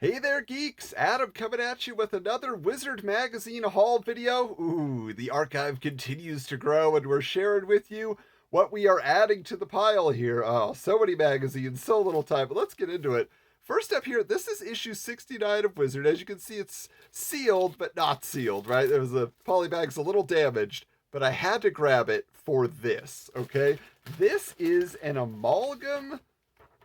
Hey there, geeks! Adam coming at you with another Wizard Magazine haul video. Ooh, the archive continues to grow, and we're sharing with you what we are adding to the pile here. Oh, so many magazines, so little time, but let's get into it. First up here, this is issue 69 of Wizard. As you can see, it's sealed, but not sealed, right? There was a polybag's a little damaged, but I had to grab it for this, okay? This is an amalgam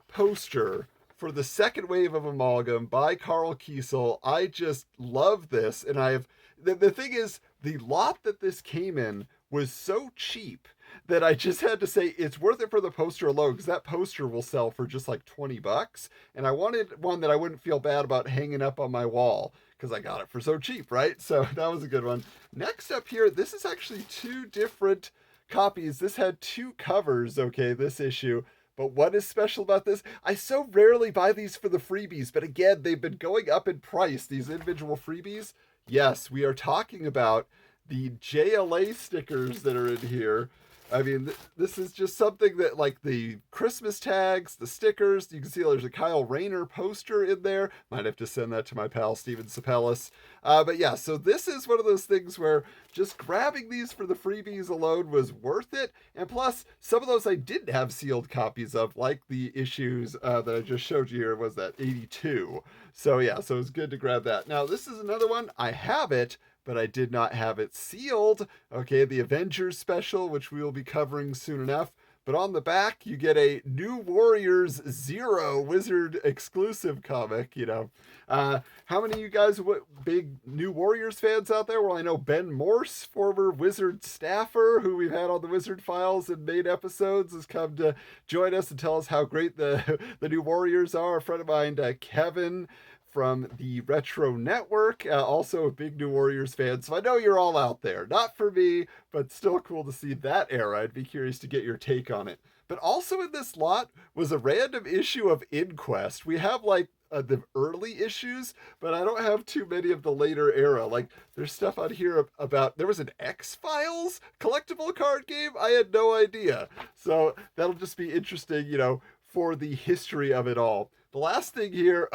poster for the second wave of Amalgam by Carl Kiesel. I just love this, and the thing is, the lot that this came in was so cheap that I just had to say it's worth it for the poster alone, because that poster will sell for just like $20, and I wanted one that I wouldn't feel bad about hanging up on my wall because I got it for so cheap, right? So that was a good one. Next up here, this is actually two different copies. This had two covers, okay, this issue. But what is special about this? I so rarely buy these for the freebies, but again, they've been going up in price, these individual freebies. Yes, we are talking about the JLA stickers that are in here. I mean, this is just something that, like, the Christmas tags, the stickers, you can see there's a Kyle Rayner poster in there. Might have to send that to my pal, Steven Sapellis. But yeah, so this is one of those things where just grabbing these for the freebies alone was worth it. And plus, some of those I didn't have sealed copies of, like the issues that I just showed you here, was that 82. So yeah, so it was good to grab that. Now, this is another one. I have it, but I did not have it sealed. Okay, the Avengers special, which we will be covering soon enough. But on the back, you get a New Warriors Zero Wizard exclusive comic, you know. How many of you guys are big New Warriors fans out there? Well, I know Ben Morse, former Wizard staffer, who we've had on the Wizard Files in main episodes, has come to join us and tell us how great the New Warriors are. A friend of mine, Kevin, from the Retro Network, also a big New Warriors fan. So I know you're all out there. Not for me, but still cool to see that era. I'd be curious to get your take on it. But also in this lot was a random issue of Inquest. We have like the early issues, but I don't have too many of the later era. Like, there's stuff out here about, there was an X-Files collectible card game. I had no idea. So that'll just be interesting, you know, for the history of it all. The last thing here,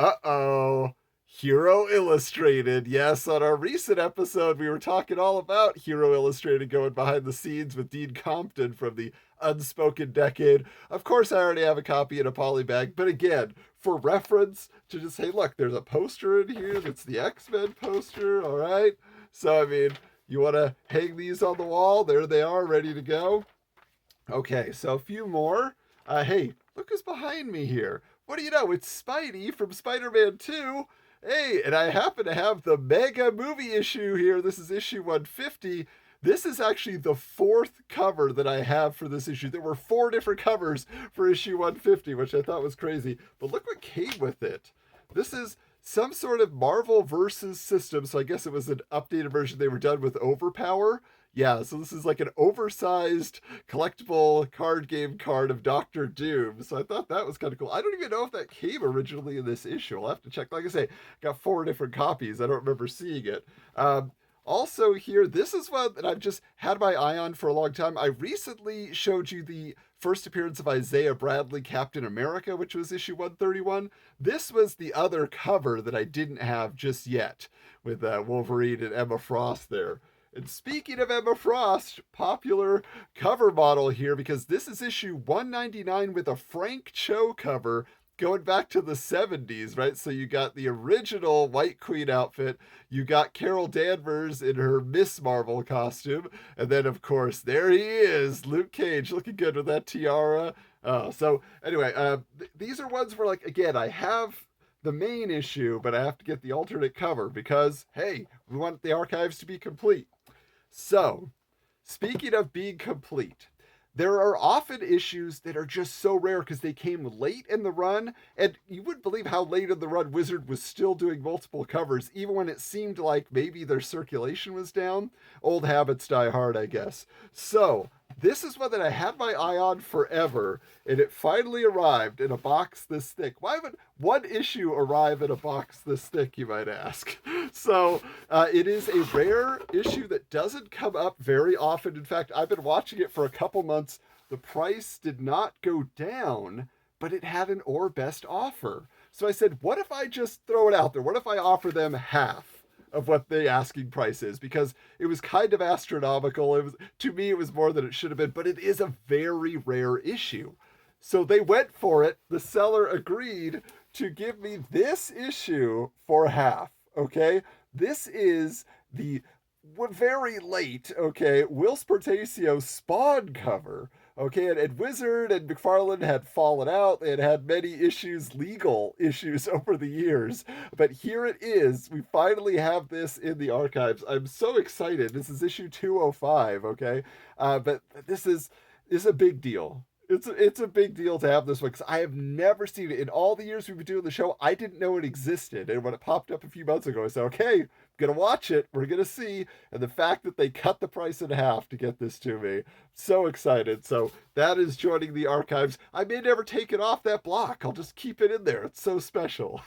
Hero Illustrated. Yes, on our recent episode, we were talking all about Hero Illustrated going behind the scenes with Dean Compton from the Unspoken Decade. Of course, I already have a copy in a polybag, but again, for reference, to just say, look, there's a poster in here that's the X-Men poster, all right? So, I mean, you want to hang these on the wall? There they are, ready to go. Okay, so a few more. Hey, look who's behind me here. What do you know? It's Spidey from Spider-Man 2. Hey, and I happen to have the mega movie issue here. This is issue 150. This is actually the fourth cover that I have for this issue. There were 4 different covers for issue 150, which I thought was crazy. But look what came with it. This is some sort of Marvel versus system. So I guess it was an updated version. They were done with Overpower. Yeah, so this is like an oversized collectible card game card of Doctor Doom. So I thought that was kind of cool. I don't even know if that came originally in this issue. I'll have to check. Like I say, got 4 different copies. I don't remember seeing it. Also here, this is one that I've just had my eye on for a long time. I recently showed you the first appearance of Isaiah Bradley, Captain America, which was issue 131. This was the other cover that I didn't have just yet, with Wolverine and Emma Frost there. And speaking of Emma Frost, popular cover model here, because this is issue 199 with a Frank Cho cover going back to the 70s, right? So you got the original White Queen outfit, you got Carol Danvers in her Miss Marvel costume, and then, of course, there he is, Luke Cage, looking good with that tiara. So anyway, these are ones where, like, again, I have the main issue, but I have to get the alternate cover because, hey, we want the archives to be complete. So, speaking of being complete, there are often issues that are just so rare because they came late in the run, and you wouldn't believe how late in the run Wizard was still doing multiple covers, even when it seemed like maybe their circulation was down. Old habits die hard, I guess. So, this is one that I had my eye on forever, and it finally arrived in a box this thick. Why would one issue arrive in a box this thick, you might ask? So, it is a rare issue that doesn't come up very often. In fact, I've been watching it for a couple months. The price did not go down, but it had an or best offer. So I said, what if I just throw it out there? What if I offer them half of what the asking price is? Because it was kind of astronomical. It was, to me, it was more than it should have been, but it is a very rare issue. So they went for it. The seller agreed to give me this issue for half. Okay. This is the very late, okay, Whilce Portacio Spawn cover. Okay, and Wizard and McFarlane had fallen out. They had had many issues, legal issues over the years. But here it is. We finally have this in the archives. I'm so excited. This is issue 205, okay? But this is a big deal. It's a big deal to have this one because I have never seen it in all the years we've been doing the show. I didn't know it existed, and when it popped up a few months ago, I said, "Okay, I'm gonna watch it. We're gonna see." And the fact that they cut the price in half to get this to me, so excited. So that is joining the archives. I may never take it off that block. I'll just keep it in there. It's so special.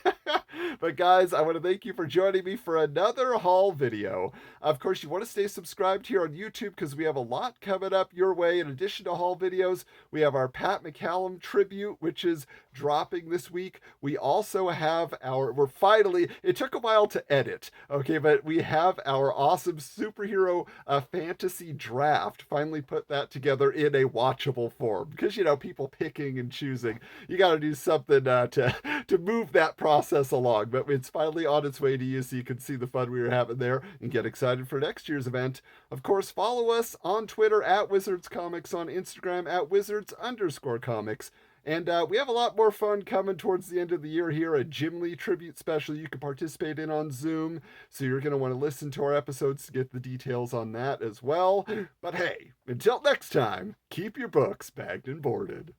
But guys, I want to thank you for joining me for another haul video. Of course, you want to stay subscribed here on YouTube because we have a lot coming up your way. In addition to haul videos, we have our Pat McCallum tribute, which is dropping this week. We also have we're finally, it took a while to edit, okay, but we have our awesome superhero fantasy draft. Finally put that together in a watchable form because, people picking and choosing. You got to do something to move that process along, but it's finally on its way to you so you can see the fun we were having there and get excited for next year's event. Of course, follow us on Twitter at Wizards Comics, on Instagram at Wizards_comics. And we have a lot more fun coming towards the end of the year here. A Jim Lee tribute special you can participate in on Zoom. So you're going to want to listen to our episodes to get the details on that as well. But hey, until next time, keep your books bagged and boarded.